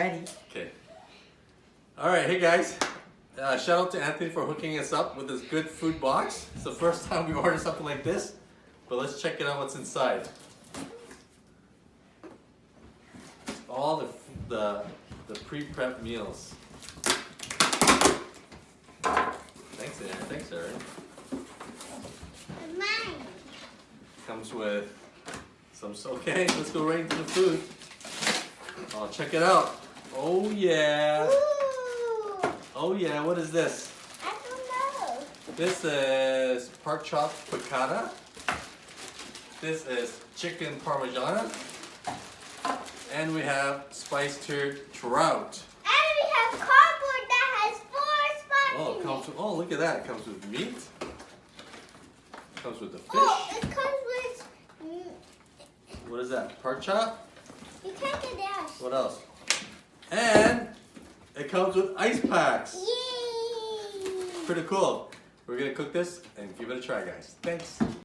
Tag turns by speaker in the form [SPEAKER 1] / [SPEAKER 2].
[SPEAKER 1] Ready?
[SPEAKER 2] Okay. Alright, hey guys. Shout out to Anthony for hooking us up with this Goodfood box. It's the first time we ordered something like this, but let's check it out what's inside. All the pre-prep meals. Thanks, Aaron. Thanks, Aaron.
[SPEAKER 3] Mine.
[SPEAKER 2] Comes with some. Okay, let's go right into the food. Oh, check it out. Oh yeah.
[SPEAKER 3] Ooh.
[SPEAKER 2] Oh yeah. What is this?
[SPEAKER 3] I don't know.
[SPEAKER 2] This is pork chop piccata. This is chicken parmigiana. And we have spiced trout.
[SPEAKER 3] And we have cardboard that has 4 spots
[SPEAKER 2] Oh,
[SPEAKER 3] in
[SPEAKER 2] it comes
[SPEAKER 3] it.
[SPEAKER 2] with, oh, look at that. It comes with meat. It comes with the fish.
[SPEAKER 3] Oh, it comes with...
[SPEAKER 2] What is that? Pork chop?
[SPEAKER 3] You can't get that.
[SPEAKER 2] What else? And it comes with ice packs.
[SPEAKER 3] Yay!
[SPEAKER 2] Pretty cool. We're going to cook this and give it a try, guys. Thanks.